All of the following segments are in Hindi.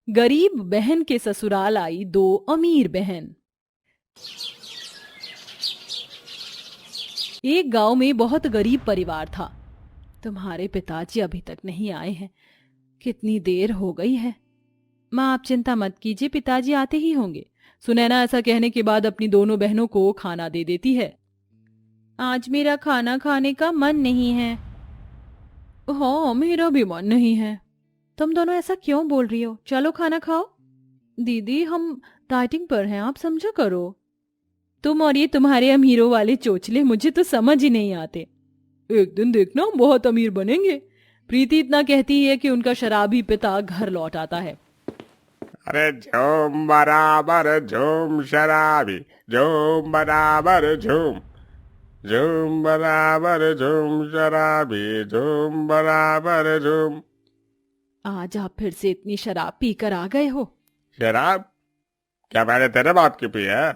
गरीब बहन के ससुराल आई दो अमीर बहन। एक गांव में बहुत गरीब परिवार था। तुम्हारे पिताजी अभी तक नहीं आए हैं। कितनी देर हो गई है। माँ, आप चिंता मत कीजिए, पिताजी आते ही होंगे। सुनैना ऐसा कहने के बाद अपनी दोनों बहनों को खाना दे देती है। आज मेरा खाना खाने का मन नहीं है। हाँ, मेरा भी मन नहीं है। तुम दोनों ऐसा क्यों बोल रही हो? चलो खाना खाओ। दीदी, हम डाइटिंग पर हैं, आप समझा करो। तुम और ये तुम्हारे अमीरों वाले चोचले मुझे तो समझ ही नहीं आते। एक दिन देखना हम बहुत अमीर बनेंगे। प्रीति इतना कहती है कि उनका शराबी पिता घर लौट आता है। अरे झूम बराबर झूम शराबी, झूम बराबर झूम, झूम बराबर झूम शराबी, झूम बराबर झूम। आज आप फिर से इतनी शराब पीकर आ गए हो? शराब? क्या मैंने तेरे बाप की पी है?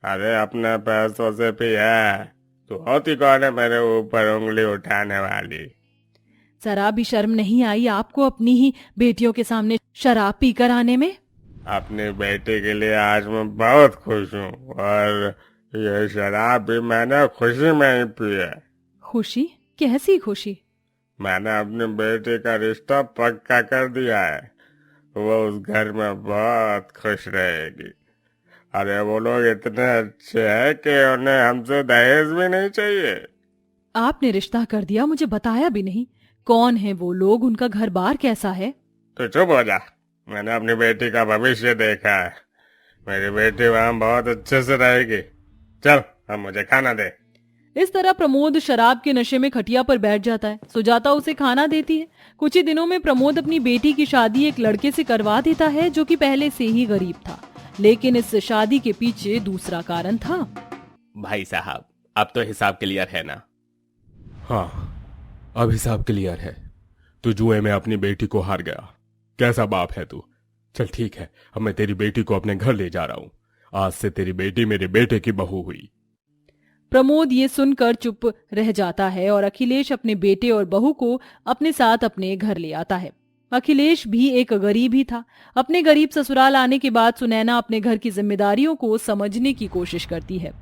अरे अपने पैसों से पी है। तू होती कौन है मेरे ऊपर उंगली उठाने वाली? जरा भी शर्म नहीं आई आपको अपनी ही बेटियों के सामने शराब पीकर आने में? अपनी बेटी के लिए आज मैं बहुत खुश हूँ, और ये शराब भी मैंने खुशी में ही पी है। खुशी? कैसी खुशी? मैंने अपनी बेटी का रिश्ता पक्का कर दिया है। वो उस घर में बहुत खुश रहेगी। अरे वो लोग इतने अच्छे हैं कि उन्हें हमसे दहेज भी नहीं चाहिए। आपने रिश्ता कर दिया, मुझे बताया भी नहीं। कौन है वो लोग? उनका घर बार कैसा है? तो चुप हो जा। मैंने अपनी बेटी का भविष्य देखा है। मेरी बेटी वहाँ बहुत अच्छे से रहेगी। चल, अब मुझे खाना दे। इस तरह प्रमोद शराब के नशे में खटिया पर बैठ जाता है। सुजाता उसे खाना देती है। कुछ ही दिनों में प्रमोद अपनी बेटी की शादी एक लड़के से करवा देता है जो कि पहले से ही गरीब था। लेकिन इस शादी के पीछे दूसरा कारण था। भाई साहब, अब तो हिसाब क्लियर है ना? हाँ, अब हिसाब क्लियर है। तू जुए में अपनी बेटी को हार गया। कैसा बाप है तू? चल ठीक है, अब मैं तेरी बेटी को अपने घर ले जा रहा हूं। आज से तेरी बेटी मेरे बेटे की बहू हुई। प्रमोद ये सुनकर चुप रह जाता है और अखिलेश अपने बेटे और बहू को अपने साथ अपने घर ले आता है। अखिलेश भी एक गरीब ही था। अपने गरीब ससुराल आने के बाद सुनैना अपने घर की जिम्मेदारियों को समझने की कोशिश करती है।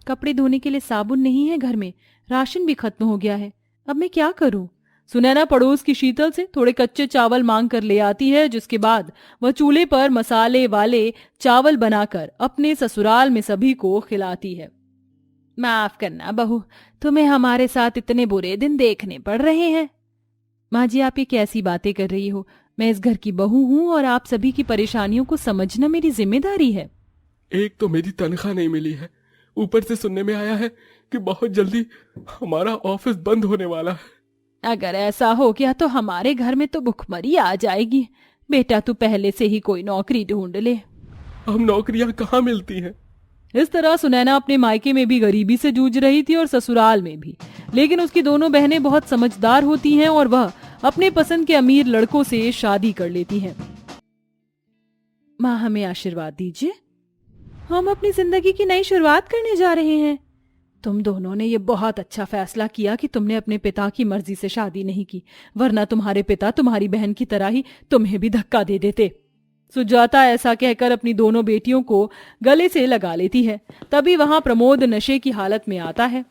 कपड़े धोने के लिए साबुन नहीं है घर में, राशन भी खत्म हो गया है। अब मैं क्या करूं? सुनैना पड़ोस की शीतल से थोड़े कच्चे चावल मांग कर ले आती है, जिसके बाद वह चूल्हे पर मसाले वाले चावल बनाकर अपने ससुराल में सभी को खिलाती है। माफ करना बहू, तुम्हें हमारे साथ इतने बुरे दिन देखने पड़ रहे हैं। माँ जी, आप ये कैसी बातें कर रही हो? मैं इस घर की बहू हूँ और आप सभी की परेशानियों को समझना मेरी जिम्मेदारी है। एक तो मेरी तनख्वाह नहीं मिली है, ऊपर से सुनने में आया है कि बहुत जल्दी हमारा ऑफिस बंद होने वाला है। अगर ऐसा हो गया तो हमारे घर में तो भुखमरी आ जाएगी। बेटा, तू पहले से ही कोई नौकरी ढूंढ ले। हम नौकरियां कहाँ मिलती हैं? इस तरह सुनैना अपने मायके में भी गरीबी से जूझ रही थी और ससुराल में भी। लेकिन उसकी दोनों बहनें बहुत समझदार होती हैं और वह अपने पसंद के अमीर लड़कों से शादी कर लेती हैं। माँ, हमें आशीर्वाद दीजिए। हम अपनी जिंदगी की नई शुरुआत करने जा रहे हैं। तुम दोनों ने ये बहुत अच्छा फैसला किया कि तुमने अपने पिता की मर्जी से शादी नहीं की, वरना तुम्हारे पिता तुम्हारी बहन की तरह ही तुम्हें भी धक्का दे देते। सुजाता ऐसा कहकर अपनी दोनों बेटियों को गले से लगा लेती है। तभी वहां प्रमोद नशे की हालत में आता है।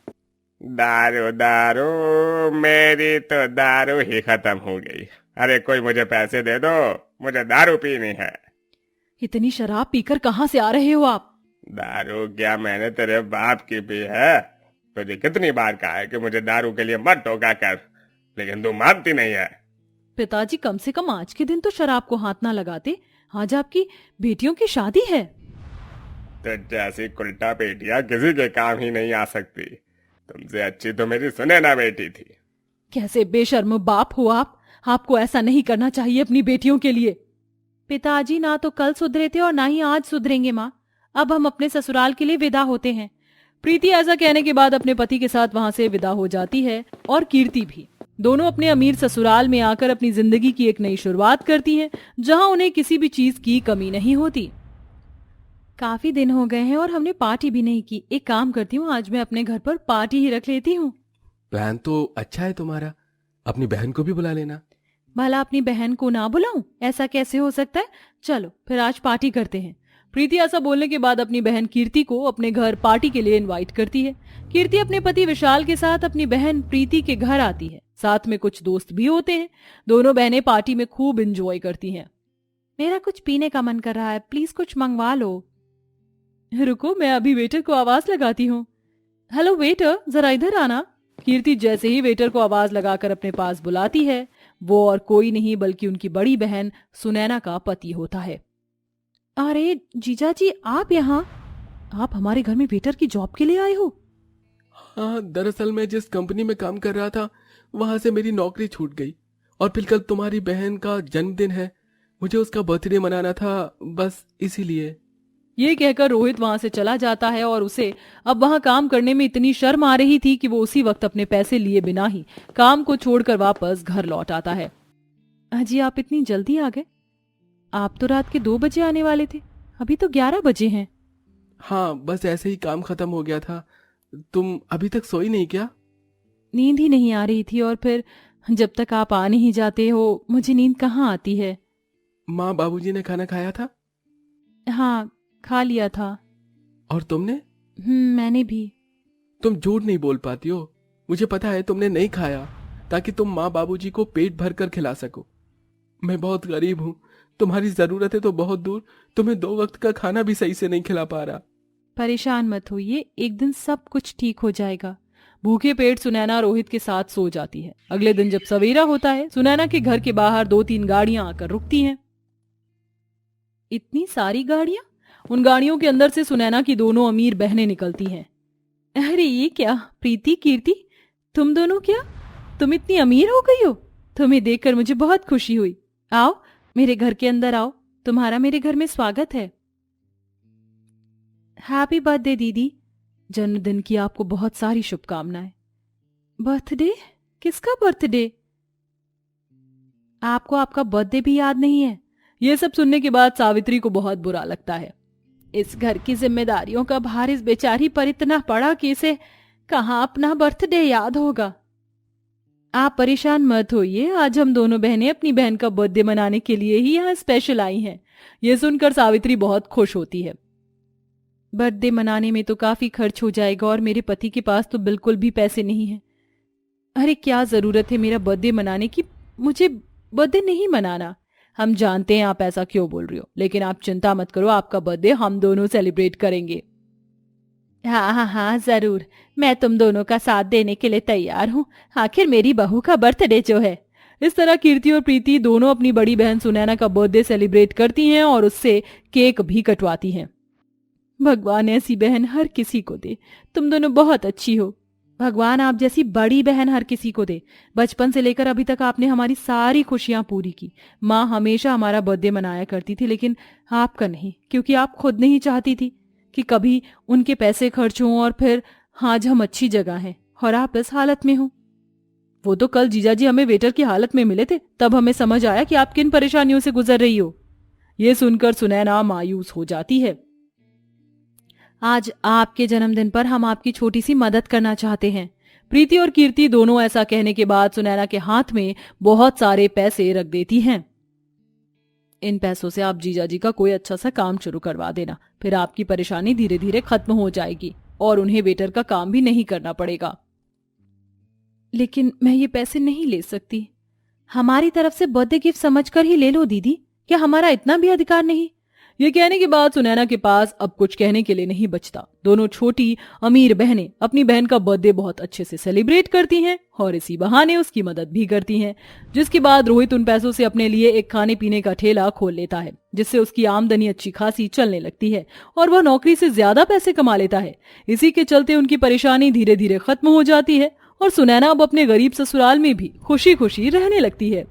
दारू दारू, मेरी तो दारू ही खत्म हो गई। अरे कोई मुझे पैसे दे दो, मुझे दारू पीनी है। इतनी शराब पीकर कहाँ से आ रहे हो आप? दारू क्या मैंने तेरे बाप की पी है? तुझे कितनी बार कहा है कि मुझे दारू के लिए मत टोका कर, लेकिन तू मानती नहीं है। पिताजी, कम से कम आज के दिन तो शराब को हाथ ना लगाते। आज आपकी बेटियों की शादी है। तो जैसी उल्टा बेटियां किसी के काम ही नहीं आ सकती। तुमसे अच्छी तो मेरी सुनैना बेटी थी। कैसे बेशर्म बाप हो आप! आपको ऐसा नहीं करना चाहिए अपनी बेटियों के लिए। पिताजी ना तो कल सुधरे थे और ना ही आज सुधरेंगे माँ। अब हम अपने ससुराल के लिए विदा होते हैं। प्रीति ऐसा कहने के बाद अपने पति के साथ वहां से विदा हो जाती है और कीर्ति भी। दोनों अपने अमीर ससुराल में आकर अपनी जिंदगी की एक नई शुरुआत करती हैं, जहां उन्हें किसी भी चीज की कमी नहीं होती। काफी दिन हो गए हैं और हमने पार्टी भी नहीं की। एक काम करती हूँ, आज मैं अपने घर पर पार्टी ही रख लेती हूँ। प्लान तो अच्छा है तुम्हारा, अपनी बहन को भी बुला लेना। भला अपनी बहन को ना बुलाऊं? ऐसा कैसे हो सकता है? चलो फिर आज पार्टी करते हैं। प्रीति ऐसा बोलने के बाद अपनी बहन कीर्ति को अपने घर पार्टी के लिए इनवाइट करती है। कीर्ति अपने पति विशाल के साथ अपनी बहन प्रीति के घर आती है। साथ में कुछ दोस्त भी होते हैं। दोनों बहनें पार्टी में खूब एंजॉय करती हैं। मेरा कुछ पीने का मन कर रहा है, प्लीज कुछ मंगवा लो। रुको, मैं अभी वेटर को आवाज लगाती हूँ। हेलो वेटर, जरा इधर आना। कीर्ति जैसे ही वेटर को आवाज लगाकर अपने पास बुलाती है, वो और कोई नहीं बल्कि उनकी बड़ी बहन सुनैना का पति होता है। अरे जीजा जी, आप यहाँ? आप हमारे घर में वेटर की जॉब के लिए आए हो? हाँ, दरअसल मैं जिस कंपनी में काम कर रहा था वहां से मेरी नौकरी छूट गई और फिर कल तुम्हारी बहन का जन्मदिन है, मुझे उसका बर्थडे मनाना था, बस इसीलिए। ये कहकर रोहित वहां से चला जाता है और उसे अब वहां काम करने में इतनी शर्म आ रही थी कि वो उसी वक्त अपने पैसे लिए बिना ही काम को छोड़कर वापस घर लौट आता है। अजी, आप इतनी जल्दी आ गए? आप तो रात के 2 बजे आने वाले थे, अभी तो 11 बजे हैं। हाँ, बस ऐसे ही काम खत्म हो गया था। तुम अभी तक सोई नहीं क्या? नींद ही नहीं आ रही थी और फिर जब तक आप आ नहीं जाते हो मुझे नींद कहाँ आती है। माँ बाबूजी ने खाना खाया था? हाँ, खा लिया था। और तुमने? मैंने भी। तुम झूठ नहीं बोल पाती हो, मुझे पता है तुमने नहीं खाया ताकि तुम माँ बाबूजी को पेट भर कर खिला सको। मैं बहुत गरीब हूँ, तुम्हारी जरूरत है तो बहुत दूर, तुम्हें 2 वक्त का खाना भी सही से नहीं खिला पा रहा। परेशान मत होइए, एक दिन सब कुछ ठीक हो जाएगा। भूखे पेट सुनैना रोहित के साथ सो जाती है। अगले दिन जब सवेरा होता है, सुनैना के घर के बाहर 2-3 गाड़ियां आकर रुकती हैं। इतनी सारी गाड़ियां? उन गाड़ियों के अंदर से सुनैना की दोनों अमीर बहनें निकलती हैं। अरे ये क्या, प्रीति, कीर्ति, तुम दोनों क्या? तुम इतनी अमीर हो गई हो? तुम्हें देखकर मुझे बहुत खुशी हुई। आओ मेरे घर के अंदर आओ, तुम्हारा मेरे घर में स्वागत है। हैप्पी बर्थडे दीदी, जन्मदिन की आपको बहुत सारी शुभकामनाएं। बर्थडे? किसका बर्थडे? आपको आपका बर्थडे भी याद नहीं है? ये सब सुनने के बाद सावित्री को बहुत बुरा लगता है। इस घर की जिम्मेदारियों का भार इस बेचारी पर इतना पड़ा कि इसे कहाँ अपना बर्थडे याद होगा। आप परेशान मत होइए, आज हम दोनों बहनें अपनी बहन का बर्थडे मनाने के लिए ही यहाँ स्पेशल आई हैं। ये सुनकर सावित्री बहुत खुश होती है। बर्थडे मनाने में तो काफी खर्च हो जाएगा और मेरे पति के पास तो बिल्कुल भी पैसे नहीं हैं। अरे क्या जरूरत है मेरा बर्थडे मनाने की? मुझे बर्थडे नहीं मनाना। हम जानते हैं आप ऐसा क्यों बोल रही हो, लेकिन आप चिंता मत करो, आपका बर्थडे हम दोनों सेलिब्रेट करेंगे। हाँ हाँ हाँ जरूर, मैं तुम दोनों का साथ देने के लिए तैयार हूँ, आखिर मेरी बहू का बर्थडे जो है। इस तरह कीर्ति और प्रीति दोनों अपनी बड़ी बहन सुनैना का बर्थडे सेलिब्रेट करती हैं और उससे केक भी कटवाती हैं। भगवान ऐसी बहन हर किसी को दे, तुम दोनों बहुत अच्छी हो। भगवान आप जैसी बड़ी बहन हर किसी को दे। बचपन से लेकर अभी तक आपने हमारी सारी खुशियां पूरी की। माँ हमेशा हमारा बर्थडे मनाया करती थी, लेकिन आपका नहीं, क्योंकि आप खुद नहीं चाहती थी कि कभी उनके पैसे खर्च हों और फिर आज हम अच्छी जगह हैं और आप इस हालत में हो। वो तो कल जीजाजी हमें वेटर की हालत में मिले थे, तब हमें समझ आया कि आप किन परेशानियों से गुजर रही हो। ये सुनकर सुनैना मायूस हो जाती है। आज आपके जन्मदिन पर हम आपकी छोटी सी मदद करना चाहते हैं। प्रीति और कीर्ति दोनों ऐसा कहने के बाद सुनैना के हाथ में बहुत सारे पैसे रख देती हैं। इन पैसों से आप जीजाजी का कोई अच्छा सा काम शुरू करवा देना, फिर आपकी परेशानी धीरे धीरे खत्म हो जाएगी और उन्हें वेटर का काम भी नहीं करना पड़ेगा। लेकिन मैं ये पैसे नहीं ले सकती। हमारी तरफ से बर्थडे गिफ्ट समझकर ही ले लो दीदी, क्या हमारा इतना भी अधिकार नहीं? ये कहने के बाद सुनैना के पास अब कुछ कहने के लिए नहीं बचता। दोनों छोटी अमीर बहनें अपनी बहन का बर्थडे बहुत अच्छे से सेलिब्रेट करती हैं और इसी बहाने उसकी मदद भी करती हैं, जिसके बाद रोहित उन पैसों से अपने लिए एक खाने पीने का ठेला खोल लेता है, जिससे उसकी आमदनी अच्छी खासी चलने लगती है और वह नौकरी से ज्यादा पैसे कमा लेता है। इसी के चलते उनकी परेशानी धीरे धीरे खत्म हो जाती है और सुनैना अब अपने गरीब ससुराल में भी खुशी खुशी रहने लगती है।